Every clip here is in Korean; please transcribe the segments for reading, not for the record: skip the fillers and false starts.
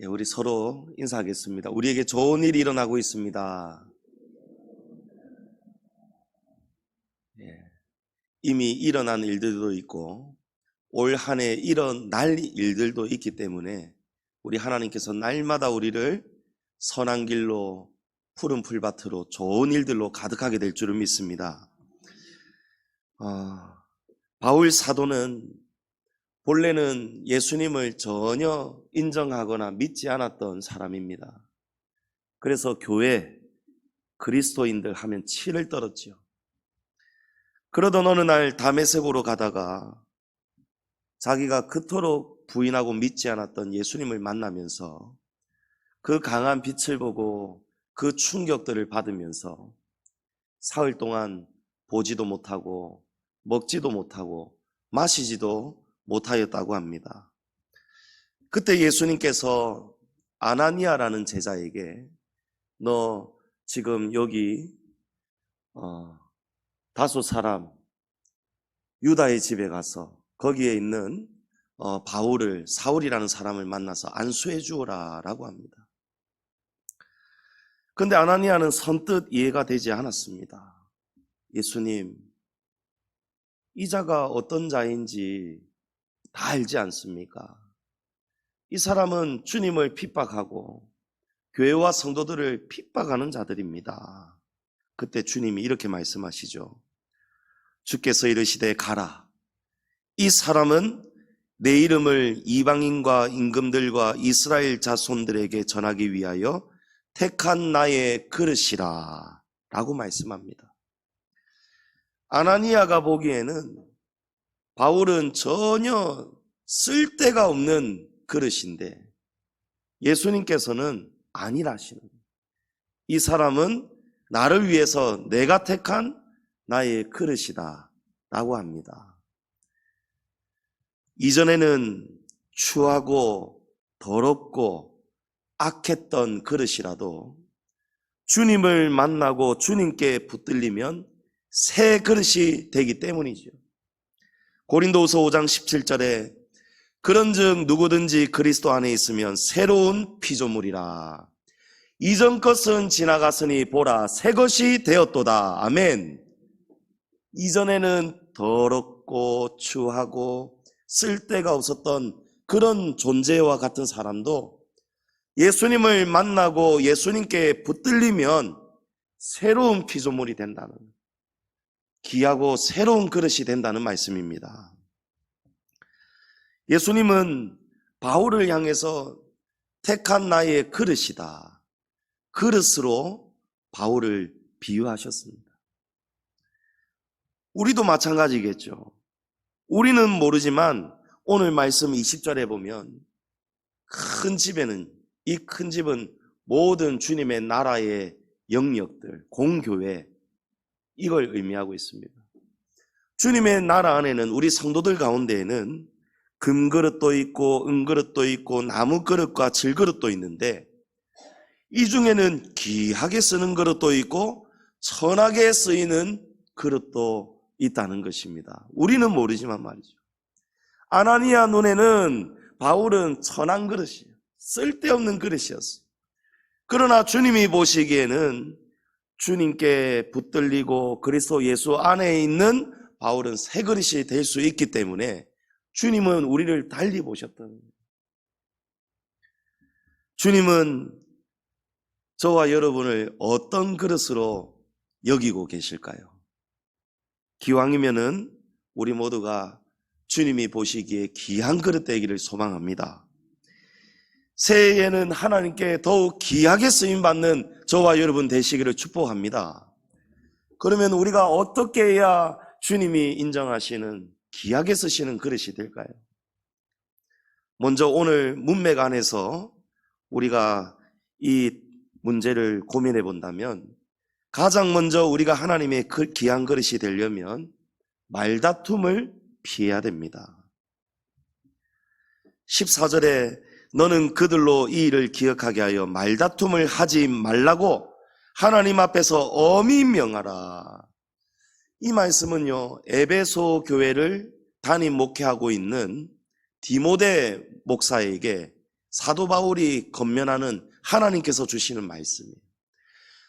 예, 우리 서로 인사하겠습니다. 우리에게 좋은 일이 일어나고 있습니다. 예, 이미 일어난 일들도 있고 올 한 해 일어날 일들도 있기 때문에 우리 하나님께서 날마다 우리를 선한 길로, 푸른 풀밭으로, 좋은 일들로 가득하게 될 줄을 믿습니다. 바울 사도는 본래는 예수님을 전혀 인정하거나 믿지 않았던 사람입니다. 그래서 교회, 그리스도인들 하면 치를 떨었지요. 그러던 어느 날 다메섹으로 가다가 자기가 그토록 부인하고 믿지 않았던 예수님을 만나면서 그 강한 빛을 보고 그 충격들을 받으면서 사흘 동안 보지도 못하고 먹지도 못하고 마시지도 못하였다고 합니다. 그때 예수님께서 아나니아라는 제자에게 너 지금 여기 다소 사람 유다의 집에 가서 거기에 있는 바울을, 사울이라는 사람을 만나서 안수해 주어라 라고 합니다. 그런데 아나니아는 선뜻 이해가 되지 않았습니다. 예수님, 이 자가 어떤 자인지 다 알지 않습니까? 이 사람은 주님을 핍박하고 교회와 성도들을 핍박하는 자들입니다. 그때 주님이 이렇게 말씀하시죠. 주께서 이르시되 가라. 이 사람은 내 이름을 이방인과 임금들과 이스라엘 자손들에게 전하기 위하여 택한 나의 그릇이라 라고 말씀합니다. 아나니아가 보기에는 바울은 전혀 쓸데가 없는 그릇인데 예수님께서는 아니라시는 거예요. 이 사람은 나를 위해서 내가 택한 나의 그릇이다 라고 합니다. 이전에는 추하고 더럽고 악했던 그릇이라도 주님을 만나고 주님께 붙들리면 새 그릇이 되기 때문이죠. 고린도후서 5장 17절에 그런즉 누구든지 그리스도 안에 있으면 새로운 피조물이라. 이전 것은 지나갔으니 보라 새 것이 되었도다. 아멘. 이전에는 더럽고 추하고 쓸데가 없었던 그런 존재와 같은 사람도 예수님을 만나고 예수님께 붙들리면 새로운 피조물이 된다는, 귀하고 새로운 그릇이 된다는 말씀입니다. 예수님은 바울을 향해서 택한 나의 그릇이다, 그릇으로 바울을 비유하셨습니다. 우리도 마찬가지겠죠. 우리는 모르지만 오늘 말씀 20절에 보면 큰 집에는, 이 큰 집은 모든 주님의 나라의 영역들, 공교회, 이걸 의미하고 있습니다. 주님의 나라 안에는 우리 성도들 가운데에는 금그릇도 있고 은그릇도 있고 나무그릇과 질그릇도 있는데 이 중에는 귀하게 쓰는 그릇도 있고 천하게 쓰이는 그릇도 있다는 것입니다. 우리는 모르지만 말이죠. 아나니아 눈에는 바울은 천한 그릇이에요. 쓸데없는 그릇이었어요. 그러나 주님이 보시기에는 주님께 붙들리고 그리스도 예수 안에 있는 바울은 새 그릇이 될 수 있기 때문에 주님은 우리를 달리 보셨다는 거예요. 주님은 저와 여러분을 어떤 그릇으로 여기고 계실까요? 기왕이면은 우리 모두가 주님이 보시기에 귀한 그릇 되기를 소망합니다. 새해에는 하나님께 더욱 귀하게 쓰임받는 저와 여러분 되시기를 축복합니다. 그러면 우리가 어떻게 해야 주님이 인정하시는 귀하게 쓰시는 그릇이 될까요? 먼저 오늘 문맥 안에서 우리가 이 문제를 고민해 본다면 가장 먼저 우리가 하나님의 귀한 그릇이 되려면 말다툼을 피해야 됩니다. 14절에 너는 그들로 이 일을 기억하게 하여 말다툼을 하지 말라고 하나님 앞에서 엄히 명하라. 이 말씀은요, 에베소 교회를 담임 목회하고 있는 디모데 목사에게 사도 바울이 권면하는 하나님께서 주시는 말씀이에요.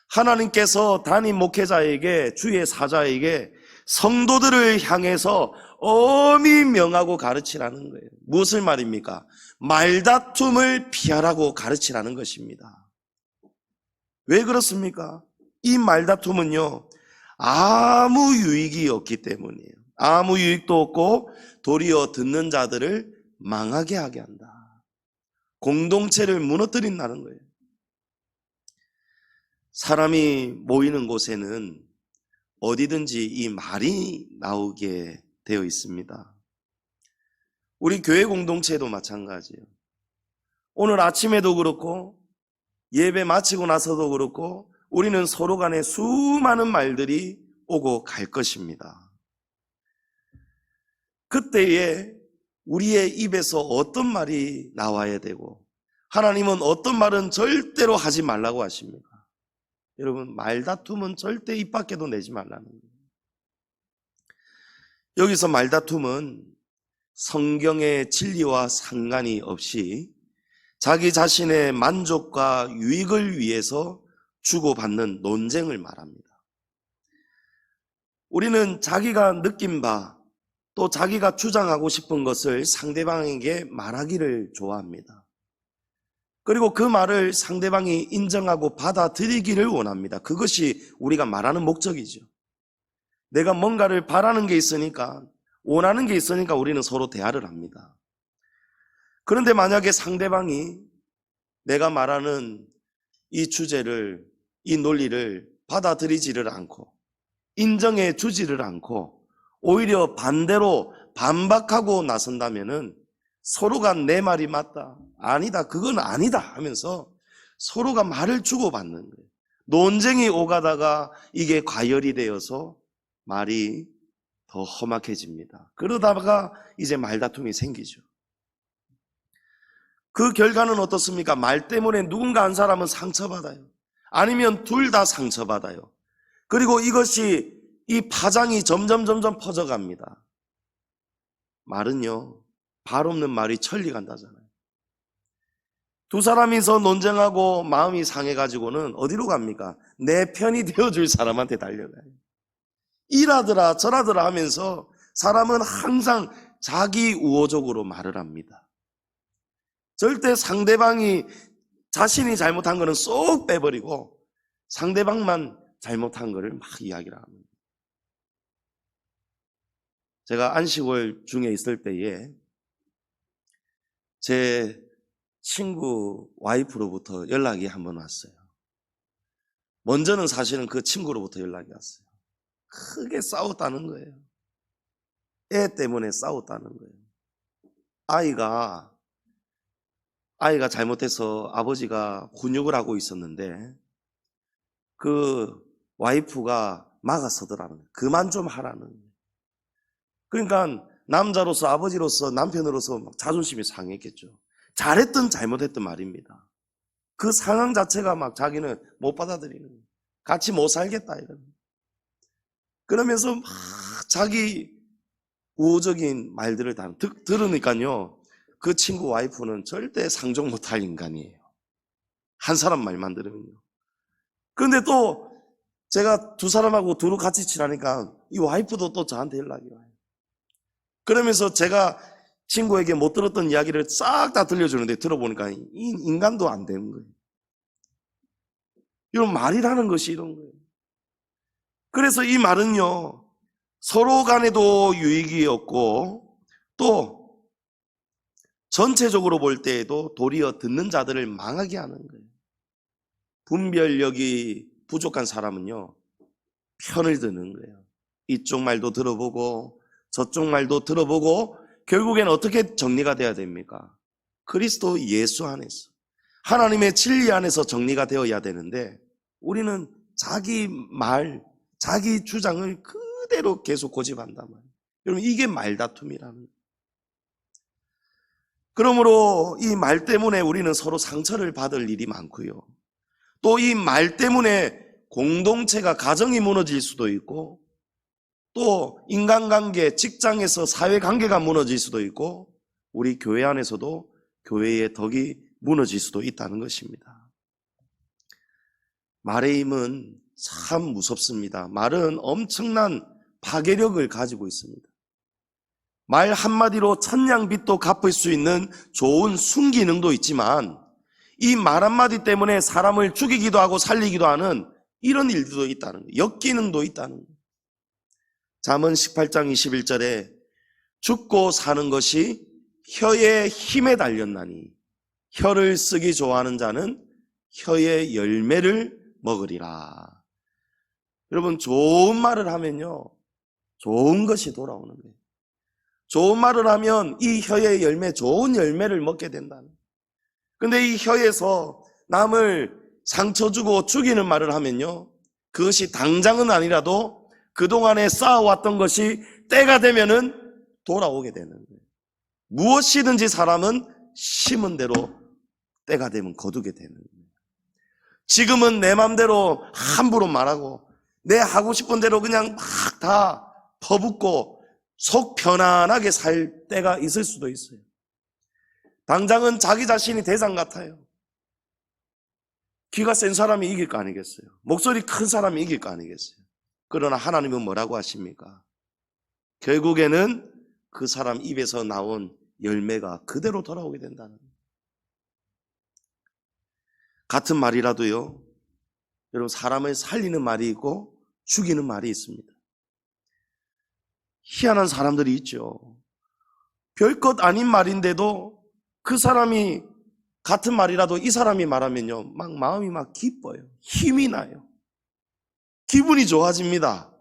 하나님께서 담임 목회자에게, 주의 사자에게 성도들을 향해서 엄히 명하고 가르치라는 거예요. 무엇을 말입니까? 말다툼을 피하라고 가르치라는 것입니다. 왜 그렇습니까? 이 말다툼은요, 아무 유익이 없기 때문이에요. 아무 유익도 없고 도리어 듣는 자들을 망하게 하게 한다. 공동체를 무너뜨린다는 거예요. 사람이 모이는 곳에는 어디든지 이 말이 나오게 되어 있습니다. 우리 교회 공동체도 마찬가지예요. 오늘 아침에도 그렇고 예배 마치고 나서도 그렇고 우리는 서로 간에 수많은 말들이 오고 갈 것입니다. 그때에 우리의 입에서 어떤 말이 나와야 되고, 하나님은 어떤 말은 절대로 하지 말라고 하십니까? 여러분, 말다툼은 절대 입 밖에도 내지 말라는 거예요. 여기서 말다툼은 성경의 진리와 상관이 없이 자기 자신의 만족과 유익을 위해서 주고받는 논쟁을 말합니다. 우리는 자기가 느낀 바, 또 자기가 주장하고 싶은 것을 상대방에게 말하기를 좋아합니다. 그리고 그 말을 상대방이 인정하고 받아들이기를 원합니다. 그것이 우리가 말하는 목적이죠. 내가 뭔가를 바라는 게 있으니까, 원하는 게 있으니까 우리는 서로 대화를 합니다. 그런데 만약에 상대방이 내가 말하는 이 주제를, 이 논리를 받아들이지를 않고 인정해 주지를 않고 오히려 반대로 반박하고 나선다면은 서로가 내 말이 맞다, 아니다, 그건 아니다 하면서 서로가 말을 주고받는 거예요. 논쟁이 오가다가 이게 과열이 되어서 말이 더 험악해집니다. 그러다가 이제 말다툼이 생기죠. 그 결과는 어떻습니까? 말 때문에 누군가 한 사람은 상처받아요. 아니면 둘 다 상처받아요. 그리고 이것이, 이 파장이 점점 퍼져갑니다. 말은요, 발 없는 말이 천리 간다잖아요. 두 사람이서 논쟁하고 마음이 상해가지고는 어디로 갑니까? 내 편이 되어줄 사람한테 달려가요. 이라더라 저라더라 하면서 사람은 항상 자기 우호적으로 말을 합니다. 절대 상대방이 자신이 잘못한 거는 쏙 빼버리고 상대방만 잘못한 거를 막 이야기를 합니다. 제가 안식월 중에 있을 때에 제 친구 와이프로부터 연락이 한번 왔어요. 먼저는 사실은 그 친구로부터 연락이 왔어요. 크게 싸웠다는 거예요. 애 때문에 싸웠다는 거예요. 아이가 잘못해서 아버지가 훈육을 하고 있었는데 그 와이프가 막아서더라는 거예요. 그만 좀 하라는 거예요. 그러니까 남자로서, 아버지로서, 남편으로서 막 자존심이 상했겠죠. 잘했든 잘못했든 말입니다. 그 상황 자체가 막 자기는 못 받아들이는 거예요. 같이 못 살겠다 이런. 그러면서 막 자기 우호적인 말들을 다 들으니까요, 그 친구 와이프는 절대 상종 못할 인간이에요. 한 사람 말만 들으면요. 그런데 또 제가 두 사람하고 두루 같이 지나니까 이 와이프도 또 저한테 연락이 와요. 그러면서 제가 친구에게 못 들었던 이야기를 싹 다 들려주는데 들어보니까 이 인간도 안 되는 거예요. 이런 말이라는 것이 이런 거예요. 그래서 이 말은요, 서로 간에도 유익이 없고 또 전체적으로 볼 때에도 도리어 듣는 자들을 망하게 하는 거예요. 분별력이 부족한 사람은요, 편을 드는 거예요. 이쪽 말도 들어보고 저쪽 말도 들어보고 결국엔 어떻게 정리가 돼야 됩니까? 그리스도 예수 안에서, 하나님의 진리 안에서 정리가 되어야 되는데 우리는 자기 말, 자기 주장을 그대로 계속 고집한단 말이에요. 여러분, 이게 말다툼이라는 거예요. 그러므로 이 말 때문에 우리는 서로 상처를 받을 일이 많고요. 또 이 말 때문에 공동체가, 가정이 무너질 수도 있고, 또 인간관계, 직장에서 사회관계가 무너질 수도 있고, 우리 교회 안에서도 교회의 덕이 무너질 수도 있다는 것입니다. 말의 힘은 참 무섭습니다. 말은 엄청난 파괴력을 가지고 있습니다. 말 한마디로 천냥빚도 갚을 수 있는 좋은 순기능도 있지만 이 말 한마디 때문에 사람을 죽이기도 하고 살리기도 하는 이런 일도 있다는 거예요. 역기능도 있다는 거예요. 잠언 18장 21절에 죽고 사는 것이 혀의 힘에 달렸나니 혀를 쓰기 좋아하는 자는 혀의 열매를 먹으리라. 여러분, 좋은 말을 하면요, 좋은 것이 돌아오는 거예요. 좋은 말을 하면 이 혀의 열매, 좋은 열매를 먹게 된다는 거예요. 근데 이 혀에서 남을 상처 주고 죽이는 말을 하면요, 그것이 당장은 아니라도 그동안에 쌓아왔던 것이 때가 되면은 돌아오게 되는 거예요. 무엇이든지 사람은 심은 대로 때가 되면 거두게 되는 거예요. 지금은 내 맘대로 함부로 말하고 내 하고 싶은 대로 그냥 막 다 퍼붓고 속 편안하게 살 때가 있을 수도 있어요. 당장은 자기 자신이 대장 같아요. 기가 센 사람이 이길 거 아니겠어요? 목소리 큰 사람이 이길 거 아니겠어요? 그러나 하나님은 뭐라고 하십니까? 결국에는 그 사람 입에서 나온 열매가 그대로 돌아오게 된다는 거예요. 같은 말이라도요, 여러분, 사람을 살리는 말이 있고 죽이는 말이 있습니다. 희한한 사람들이 있죠. 별것 아닌 말인데도 그 사람이 같은 말이라도 이 사람이 말하면요, 막 마음이 막 기뻐요. 힘이 나요. 기분이 좋아집니다.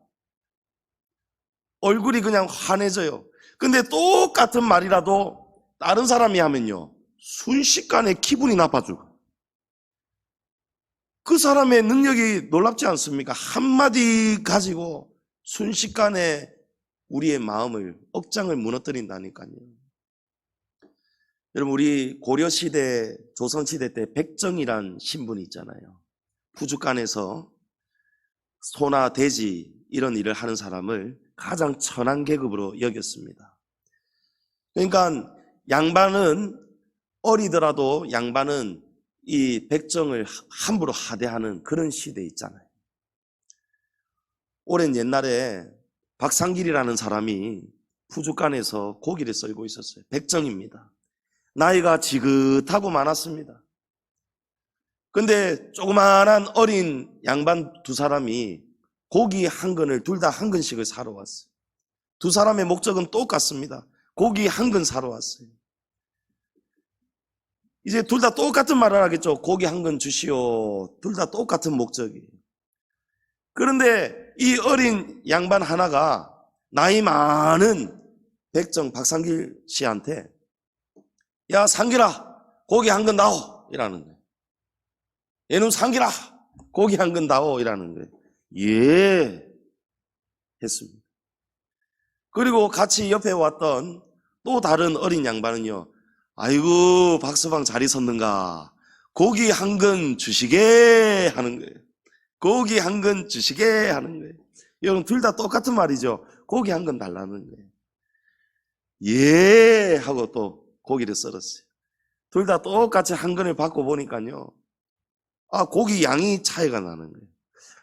얼굴이 그냥 환해져요. 근데 똑같은 말이라도 다른 사람이 하면요, 순식간에 기분이 나빠지고. 그 사람의 능력이 놀랍지 않습니까? 한마디 가지고 순식간에 우리의 마음을, 억장을 무너뜨린다니까요. 여러분, 우리 고려시대, 조선시대 때 백정이란 신분이 있잖아요. 푸주간에서 소나 돼지 이런 일을 하는 사람을 가장 천한 계급으로 여겼습니다. 그러니까 양반은 어리더라도 양반은 이 백정을 함부로 하대하는 그런 시대에 있잖아요. 오랜 옛날에 박상길이라는 사람이 푸주간에서 고기를 썰고 있었어요. 백정입니다. 나이가 지긋하고 많았습니다. 근데 조그마한 어린 양반 두 사람이 고기 한 근을 둘 다 한 근씩을 사러 왔어요. 두 사람의 목적은 똑같습니다. 고기 한 근 사러 왔어요. 이제 둘 다 똑같은 말을 하겠죠. 고기 한 근 주시오. 둘 다 똑같은 목적이에요. 그런데 이 어린 양반 하나가 나이 많은 백정 박상길 씨한테 야, 상길아, 고기 한 근 나오 이라는 거예요. 얘는 상길아, 고기 한 근 나오 이라는 거예요. 예, 했습니다. 그리고 같이 옆에 왔던 또 다른 어린 양반은요, 아이고 박서방 잘 있었는가, 고기 한 근 주시게 하는 거예요. 고기 한 근 주시게 하는 거예요. 여러분, 둘 다 똑같은 말이죠. 고기 한 근 달라는 거예요. 예 하고 또 고기를 썰었어요. 둘 다 똑같이 한 근을 받고 보니까요, 고기 양이 차이가 나는 거예요.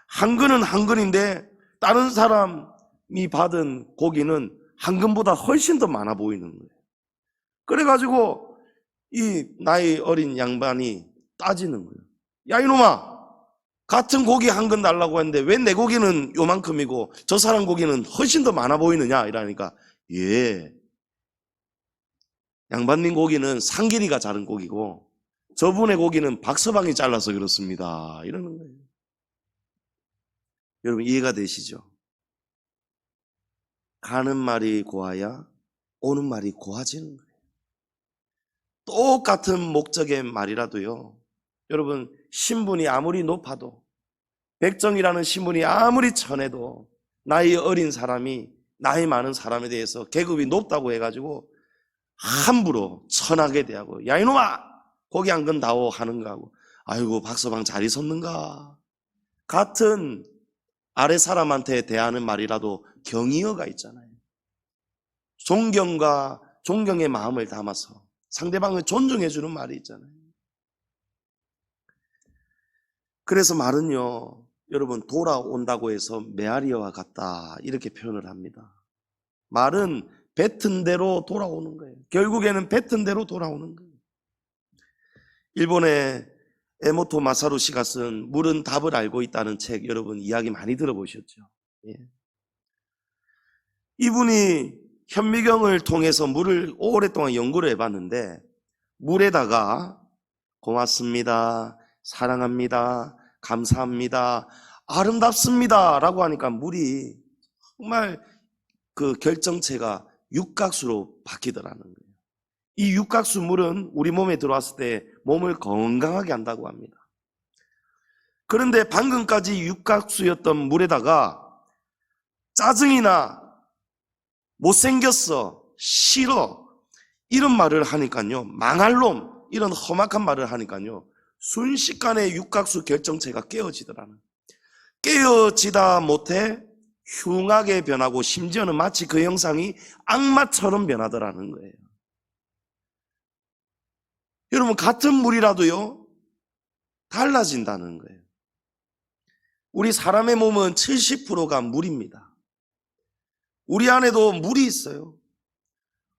한 근은 한 근인데 다른 사람이 받은 고기는 한 근보다 훨씬 더 많아 보이는 거예요. 그래가지고 이 나이 어린 양반이 따지는 거예요. 야, 이놈아, 같은 고기 한 근 달라고 했는데 왜 내 고기는 요만큼이고 저 사람 고기는 훨씬 더 많아 보이느냐 이러니까, 예, 양반님 고기는 상길이가 자른 고기고 저분의 고기는 박서방이 잘라서 그렇습니다 이러는 거예요. 여러분, 이해가 되시죠? 가는 말이 고와야 오는 말이 고와지는 거예요. 똑같은 목적의 말이라도요, 여러분, 신분이 아무리 높아도, 백정이라는 신분이 아무리 천해도 나이 어린 사람이 나이 많은 사람에 대해서 계급이 높다고 해가지고 함부로 천하게 대하고, 야, 이놈아, 고기 한 근 다오 하는 거하고, 아이고 박서방 잘 있었는가, 같은 아래 사람한테 대하는 말이라도 경의어가 있잖아요. 존경과 존경의 마음을 담아서 상대방을 존중해 주는 말이 있잖아요. 그래서 말은요, 여러분, 돌아온다고 해서 메아리와 같다 이렇게 표현을 합니다. 말은 뱉은 대로 돌아오는 거예요. 결국에는 뱉은 대로 돌아오는 거예요. 일본의 에모토 마사루 씨가 쓴 물은 답을 알고 있다는 책, 여러분 이야기 많이 들어보셨죠? 예. 이분이 현미경을 통해서 물을 오랫동안 연구를 해봤는데, 물에다가 고맙습니다, 사랑합니다, 감사합니다, 아름답습니다 라고 하니까 물이 정말 그 결정체가 육각수로 바뀌더라는 거예요. 이 육각수 물은 우리 몸에 들어왔을 때 몸을 건강하게 한다고 합니다. 그런데 방금까지 육각수였던 물에다가 짜증이나 못생겼어, 싫어 이런 말을 하니까요, 망할 놈 이런 험악한 말을 하니까요, 순식간에 육각수 결정체가 깨어지더라는, 깨어지다 못해 흉하게 변하고 심지어는 마치 그 형상이 악마처럼 변하더라는 거예요. 여러분, 같은 물이라도요 달라진다는 거예요. 우리 사람의 몸은 70%가 물입니다. 우리 안에도 물이 있어요.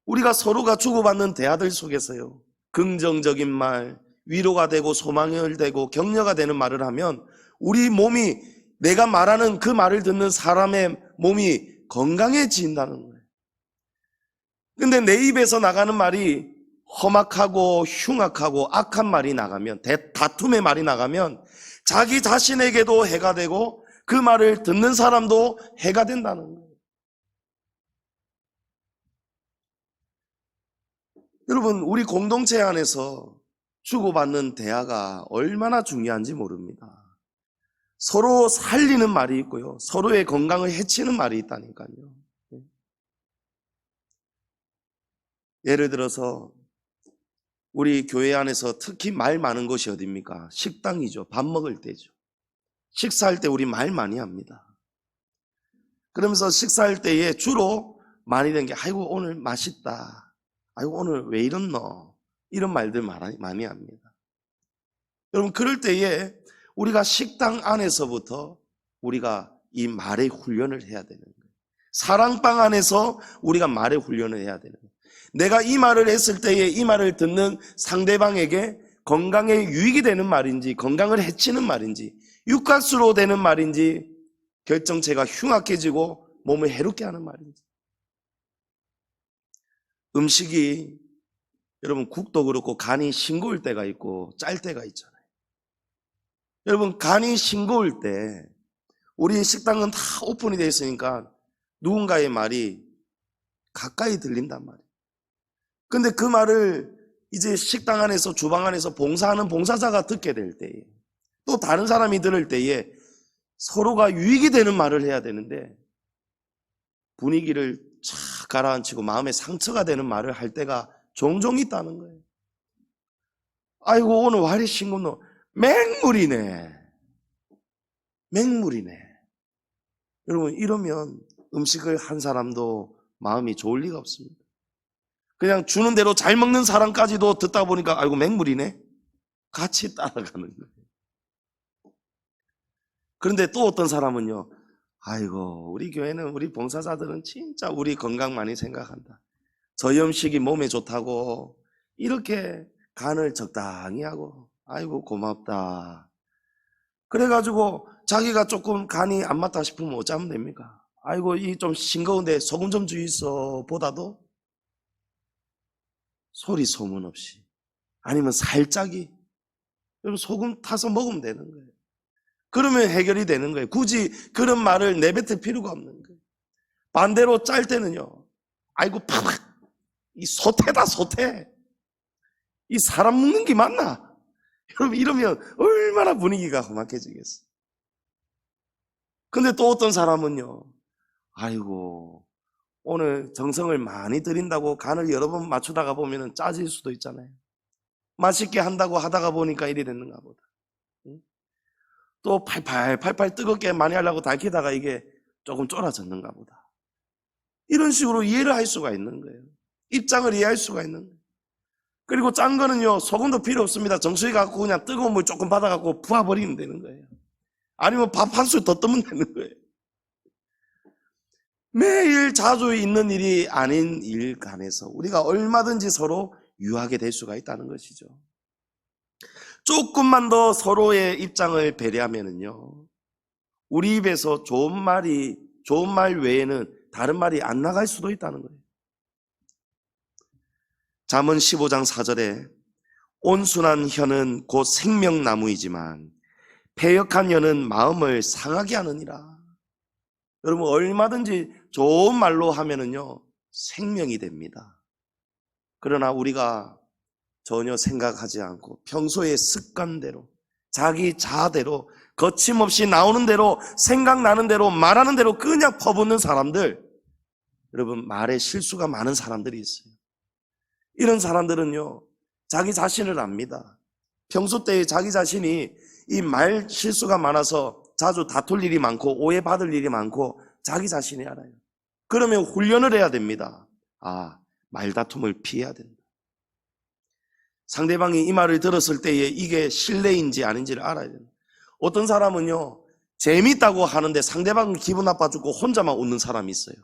우리가 서로가 주고받는 대화들 속에서요, 긍정적인 말, 위로가 되고 소망을 되고 격려가 되는 말을 하면 우리 몸이, 내가 말하는 그 말을 듣는 사람의 몸이 건강해진다는 거예요. 근데 내 입에서 나가는 말이 험악하고 흉악하고 악한 말이 나가면, 다툼의 말이 나가면 자기 자신에게도 해가 되고 그 말을 듣는 사람도 해가 된다는 거예요. 여러분, 우리 공동체 안에서 주고받는 대화가 얼마나 중요한지 모릅니다. 서로 살리는 말이 있고요, 서로의 건강을 해치는 말이 있다니까요. 예를 들어서 우리 교회 안에서 특히 말 많은 곳이 어디입니까? 식당이죠. 밥 먹을 때죠. 식사할 때 우리 말 많이 합니다. 그러면서 식사할 때에 주로 많이 되는 게, 아이고 오늘 맛있다, 아이고 오늘 왜 이렇노, 이런 말들 많이 합니다. 여러분, 그럴 때에 우리가 식당 안에서부터 우리가 이 말의 훈련을 해야 되는 거예요. 사랑방 안에서 우리가 말의 훈련을 해야 되는 거예요. 내가 이 말을 했을 때에 이 말을 듣는 상대방에게 건강에 유익이 되는 말인지, 건강을 해치는 말인지, 육각수로 되는 말인지, 결정체가 흉악해지고 몸을 해롭게 하는 말인지. 음식이, 여러분, 국도 그렇고 간이 싱거울 때가 있고 짤 때가 있잖아요. 여러분, 간이 싱거울 때 우리 식당은 다 오픈이 되어 있으니까 누군가의 말이 가까이 들린단 말이에요. 근데 그 말을 이제 식당 안에서, 주방 안에서 봉사하는 봉사자가 듣게 될 때에, 또 다른 사람이 들을 때에 서로가 유익이 되는 말을 해야 되는데 분위기를 쫙 가라앉히고 마음에 상처가 되는 말을 할 때가 종종 있다는 거예요. 아이고 오늘 왜 이리 싱겁노, 맹물이네, 맹물이네. 여러분, 이러면 음식을 한 사람도 마음이 좋을 리가 없습니다. 그냥 주는 대로 잘 먹는 사람까지도 듣다 보니까 아이고 맹물이네, 같이 따라가는 거예요. 그런데 또 어떤 사람은요, 아이고 우리 교회는, 우리 봉사자들은 진짜 우리 건강 많이 생각한다, 저염식이 몸에 좋다고 이렇게 간을 적당히 하고, 아이고 고맙다. 그래가지고 자기가 조금 간이 안 맞다 싶으면 어쩌면 됩니까? 아이고 이 좀 싱거운데 소금 좀 주이소 보다도 소리 소문 없이, 아니면 살짝이 여러분 소금 타서 먹으면 되는 거예요. 그러면 해결이 되는 거예요. 굳이 그런 말을 내뱉을 필요가 없는 거예요. 반대로 짤 때는요, 아이고 팍, 이 소태다 소태, 이 사람 먹는 게 맞나? 여러분, 이러면 얼마나 분위기가 험악해지겠어요. 근데 또 어떤 사람은요, 아이고 오늘 정성을 많이 들인다고 간을 여러 번 맞추다가 보면 짜질 수도 있잖아요. 맛있게 한다고 하다가 보니까 이리 됐는가 보다. 또 팔팔 뜨겁게 많이 하려고 달키다가 이게 조금 쫄아졌는가 보다. 이런 식으로 이해를 할 수가 있는 거예요. 입장을 이해할 수가 있는 거예요. 그리고 짠 거는요, 소금도 필요 없습니다. 정수기 갖고 그냥 뜨거운 물 조금 받아갖고 부어버리면 되는 거예요. 아니면 밥 한 술 더 뜨면 되는 거예요. 매일 자주 있는 일이 아닌 일 간에서 우리가 얼마든지 서로 유하게 될 수가 있다는 것이죠. 조금만 더 서로의 입장을 배려하면은요, 우리 입에서 좋은 말 외에는 다른 말이 안 나갈 수도 있다는 거예요. 잠언 15장 4절에 온순한 혀는 곧 생명나무이지만 패역한 혀는 마음을 상하게 하느니라. 여러분, 얼마든지 좋은 말로 하면은요, 생명이 됩니다. 그러나 우리가 전혀 생각하지 않고 평소의 습관대로, 자기 자아대로, 거침없이 나오는 대로, 생각나는 대로, 말하는 대로 그냥 퍼붓는 사람들, 여러분, 말에 실수가 많은 사람들이 있어요. 이런 사람들은요, 자기 자신을 압니다. 평소 때에 자기 자신이 이 말 실수가 많아서 자주 다툴 일이 많고 오해받을 일이 많고 자기 자신이 알아요. 그러면 훈련을 해야 됩니다. 말다툼을 피해야 된다. 상대방이 이 말을 들었을 때에 이게 신뢰인지 아닌지를 알아야 됩니다. 어떤 사람은요, 재밌다고 하는데 상대방은 기분 나빠지고 혼자만 웃는 사람이 있어요.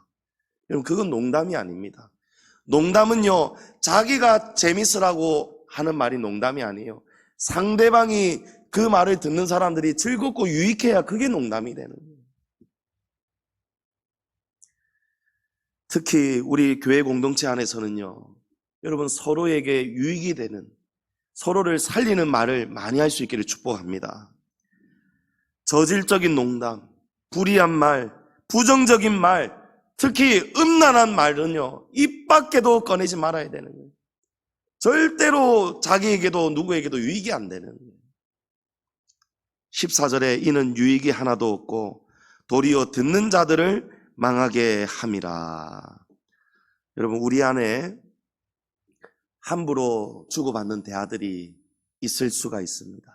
여러분, 그건 농담이 아닙니다. 농담은요, 자기가 재밌으라고 하는 말이 농담이 아니에요. 상대방이 그 말을 듣는 사람들이 즐겁고 유익해야 그게 농담이 되는 거예요. 특히 우리 교회 공동체 안에서는요, 여러분, 서로에게 유익이 되는, 서로를 살리는 말을 많이 할 수 있기를 축복합니다. 저질적인 농담, 불의한 말, 부정적인 말, 특히 음란한 말은요, 입 밖에도 꺼내지 말아야 되는 거예요. 절대로 자기에게도 누구에게도 유익이 안 되는 거예요. 14절에 이는 유익이 하나도 없고 도리어 듣는 자들을 망하게 함이라. 여러분, 우리 안에 함부로 주고받는 대화들이 있을 수가 있습니다.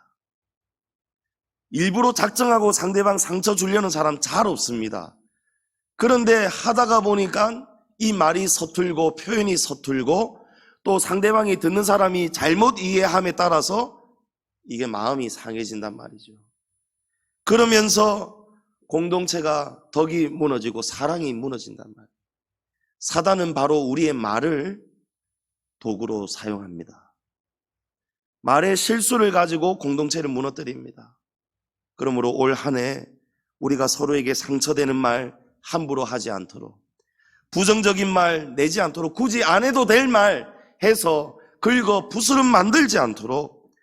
일부러 작정하고 상대방 상처 주려는 사람 잘 없습니다. 그런데 하다가 보니까 이 말이 서툴고 표현이 서툴고 또 상대방이 듣는 사람이 잘못 이해함에 따라서 이게 마음이 상해진단 말이죠. 그러면서 공동체가 덕이 무너지고 사랑이 무너진단 말이에요. 사단은 바로 우리의 말을 도구로 사용합니다. 말의 실수를 가지고 공동체를 무너뜨립니다. 그러므로 올 한 해 우리가 서로에게 상처되는 말 함부로 하지 않도록, 부정적인 말 내지 않도록, 굳이 안 해도 될 말 해서 긁어 부스럼 만들지 않도록,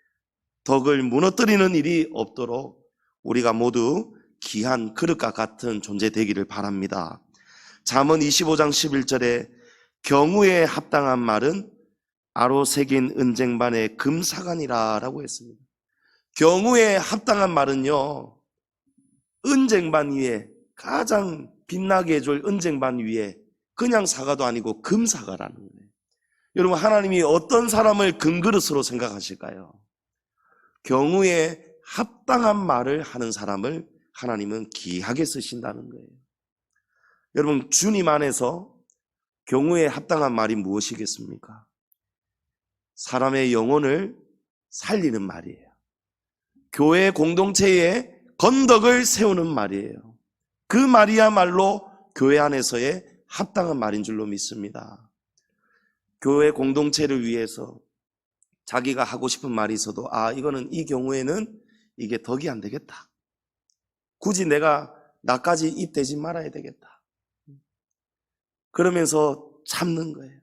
덕을 무너뜨리는 일이 없도록 우리가 모두 귀한 그릇과 같은 존재 되기를 바랍니다. 잠언 25장 11절에 경우에 합당한 말은 아로 새긴 은쟁반의 금사간이라 라고 했습니다. 경우에 합당한 말은요, 은쟁반 위에, 가장 빛나게 해줄 은쟁반 위에 그냥 사과도 아니고 금사과라는 거예요. 여러분, 하나님이 어떤 사람을 금그릇으로 생각하실까요? 경우에 합당한 말을 하는 사람을 하나님은 귀하게 쓰신다는 거예요. 여러분, 주님 안에서 경우에 합당한 말이 무엇이겠습니까? 사람의 영혼을 살리는 말이에요. 교회 공동체에 건덕을 세우는 말이에요. 그 말이야말로 교회 안에서의 합당한 말인 줄로 믿습니다. 교회 공동체를 위해서 자기가 하고 싶은 말이 있어도 이거는 이 경우에는 이게 덕이 안 되겠다. 굳이 내가 나까지 입대지 말아야 되겠다. 그러면서 참는 거예요.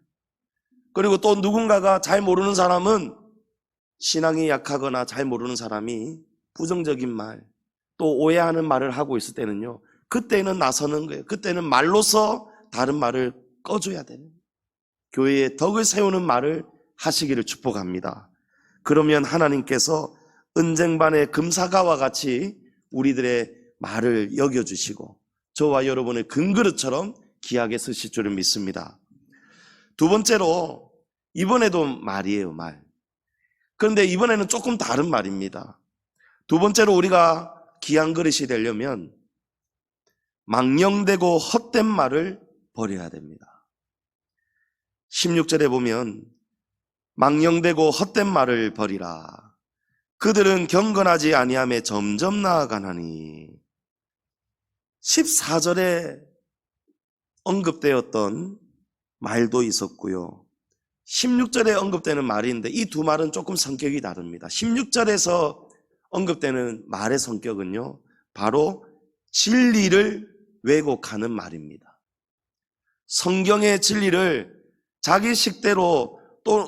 그리고 또 누군가가 잘 모르는 사람은, 신앙이 약하거나 잘 모르는 사람이 부정적인 말, 또 오해하는 말을 하고 있을 때는요, 그때는 나서는 거예요. 그때는 말로서 다른 말을 꺼줘야 되는 거예요. 교회에 덕을 세우는 말을 하시기를 축복합니다. 그러면 하나님께서 은쟁반의 금사과와 같이 우리들의 말을 여겨주시고 저와 여러분의 금그릇처럼 귀하게 쓰실 줄을 믿습니다. 두 번째로, 이번에도 말이에요, 말. 그런데 이번에는 조금 다른 말입니다. 두 번째로 우리가 귀한 그릇이 되려면 망령되고 헛된 말을 버려야 됩니다. 16절에 보면 망령되고 헛된 말을 버리라. 그들은 경건하지 아니함에 점점 나아가나니. 14절에 언급되었던 말도 있었고요. 16절에 언급되는 말이 있는데 이 두 말은 조금 성격이 다릅니다. 16절에서 언급되는 말의 성격은요, 바로 진리를 왜곡하는 말입니다. 성경의 진리를 자기 식대로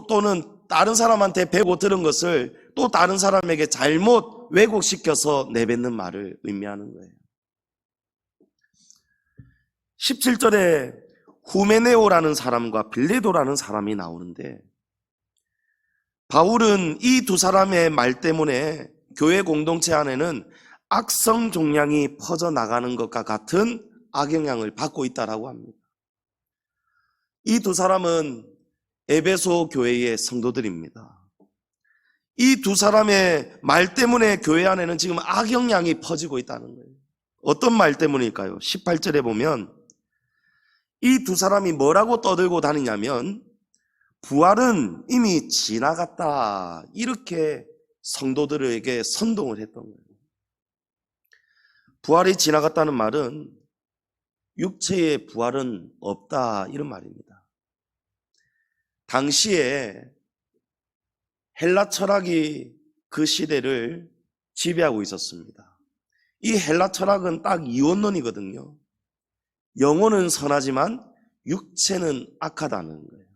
또는 다른 사람한테 배고 들은 것을 또 다른 사람에게 잘못 왜곡시켜서 내뱉는 말을 의미하는 거예요. 17절에 후메네오라는 사람과 빌레도라는 사람이 나오는데, 바울은 이 두 사람의 말 때문에 교회 공동체 안에는 악성 종양이 퍼져나가는 것과 같은 악영향을 받고 있다고 합니다. 이 두 사람은 에베소 교회의 성도들입니다. 이 두 사람의 말 때문에 교회 안에는 지금 악영향이 퍼지고 있다는 거예요. 어떤 말 때문일까요? 18절에 보면 이 두 사람이 뭐라고 떠들고 다니냐면 부활은 이미 지나갔다, 이렇게 성도들에게 선동을 했던 거예요. 부활이 지나갔다는 말은 육체의 부활은 없다, 이런 말입니다. 당시에 헬라 철학이 그 시대를 지배하고 있었습니다. 이 헬라 철학은 딱 이원론이거든요. 영혼은 선하지만 육체는 악하다는 거예요.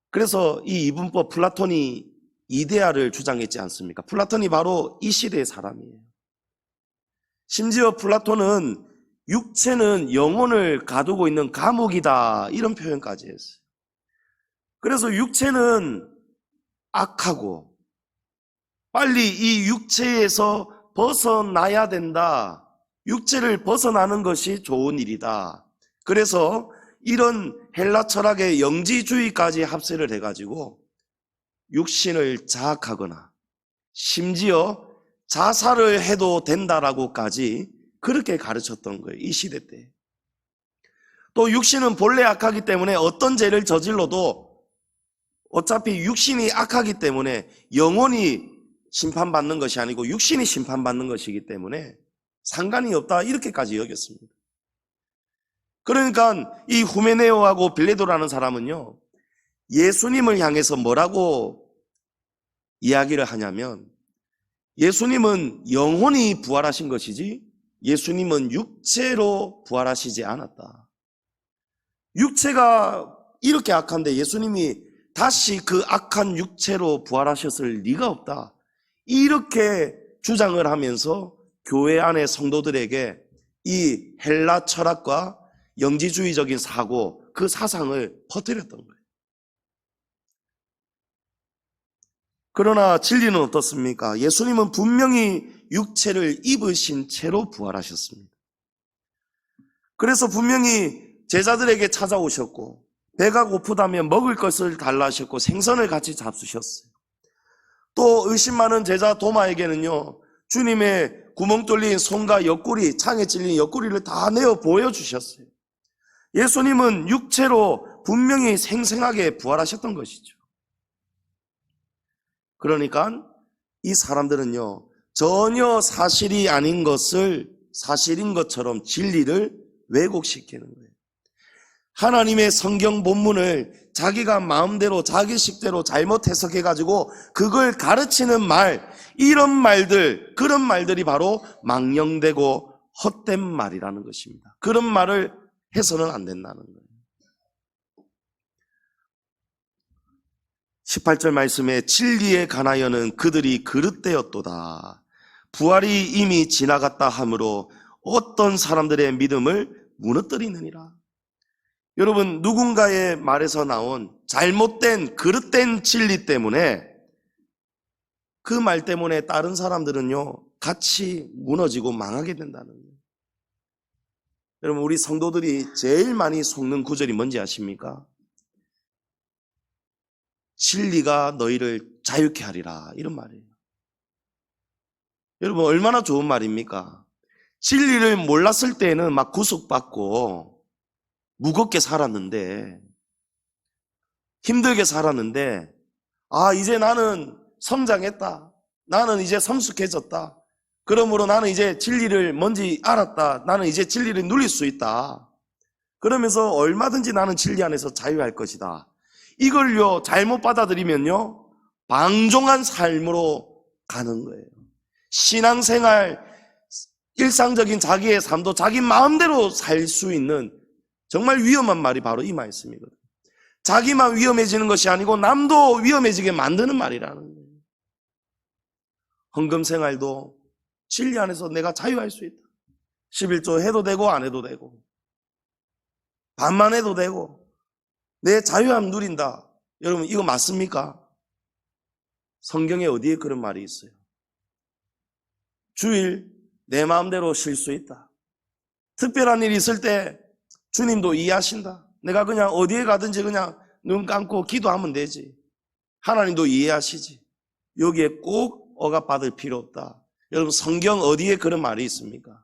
그래서 이 이분법 플라톤이 이데아를 주장했지 않습니까? 플라톤이 바로 이 시대의 사람이에요. 심지어 플라톤은 육체는 영혼을 가두고 있는 감옥이다, 이런 표현까지 했어요. 그래서 육체는 악하고 빨리 이 육체에서 벗어나야 된다. 육체를 벗어나는 것이 좋은 일이다. 그래서 이런 헬라 철학의 영지주의까지 합세를 해가지고 육신을 자학하거나 심지어 자살을 해도 된다라고까지 그렇게 가르쳤던 거예요, 이 시대 때. 또 육신은 본래 악하기 때문에 어떤 죄를 저질러도 어차피 육신이 악하기 때문에 영혼이 심판받는 것이 아니고 육신이 심판받는 것이기 때문에 상관이 없다, 이렇게까지 여겼습니다. 그러니까 이 후메네오하고 빌레도라는 사람은요, 예수님을 향해서 뭐라고 이야기를 하냐면, 예수님은 영혼이 부활하신 것이지 예수님은 육체로 부활하시지 않았다. 육체가 이렇게 악한데 예수님이 다시 그 악한 육체로 부활하셨을 리가 없다, 이렇게 주장을 하면서 교회 안의 성도들에게 이 헬라 철학과 영지주의적인 사고, 그 사상을 퍼뜨렸던 거예요. 그러나 진리는 어떻습니까? 예수님은 분명히 육체를 입으신 채로 부활하셨습니다. 그래서 분명히 제자들에게 찾아오셨고, 배가 고프다면 먹을 것을 달라 하셨고, 생선을 같이 잡수셨어요. 또 의심 많은 제자 도마에게는요, 주님의 구멍 뚫린 손과 옆구리, 창에 찔린 옆구리를 다 내어 보여주셨어요. 예수님은 육체로 분명히 생생하게 부활하셨던 것이죠. 그러니까 이 사람들은요, 전혀 사실이 아닌 것을 사실인 것처럼 진리를 왜곡시키는 거예요. 하나님의 성경 본문을 자기가 마음대로 자기 식대로 잘못 해석해가지고 그걸 가르치는 말, 이런 말들, 그런 말들이 바로 망령되고 헛된 말이라는 것입니다. 그런 말을 해서는 안 된다는 거예요. 18절 말씀에 진리에 관하여는 그들이 그릇되었도다. 부활이 이미 지나갔다 하므로 어떤 사람들의 믿음을 무너뜨리느니라. 여러분, 누군가의 말에서 나온 잘못된 그릇된 진리 때문에, 그 말 때문에 다른 사람들은요, 같이 무너지고 망하게 된다는 거예요. 여러분, 우리 성도들이 제일 많이 속는 구절이 뭔지 아십니까? 진리가 너희를 자유케 하리라, 이런 말이에요. 여러분, 얼마나 좋은 말입니까? 진리를 몰랐을 때는 막 구속받고 무겁게 살았는데, 힘들게 살았는데, 이제 나는 성장했다. 나는 이제 성숙해졌다. 그러므로 나는 이제 진리를 뭔지 알았다. 나는 이제 진리를 누릴 수 있다. 그러면서 얼마든지 나는 진리 안에서 자유할 것이다. 이걸요, 잘못 받아들이면요, 방종한 삶으로 가는 거예요. 신앙생활, 일상적인 자기의 삶도 자기 마음대로 살 수 있는 정말 위험한 말이 바로 이 말씀이거든요. 자기만 위험해지는 것이 아니고 남도 위험해지게 만드는 말이라는 거예요. 헌금 생활도 진리 안에서 내가 자유할 수 있다. 11조 해도 되고 안 해도 되고 반만 해도 되고 내 자유함 누린다. 여러분, 이거 맞습니까? 성경에 어디에 그런 말이 있어요? 주일 내 마음대로 쉴 수 있다. 특별한 일이 있을 때 주님도 이해하신다. 내가 그냥 어디에 가든지 그냥 눈 감고 기도하면 되지. 하나님도 이해하시지. 여기에 꼭 억압받을 필요 없다. 여러분, 성경 어디에 그런 말이 있습니까?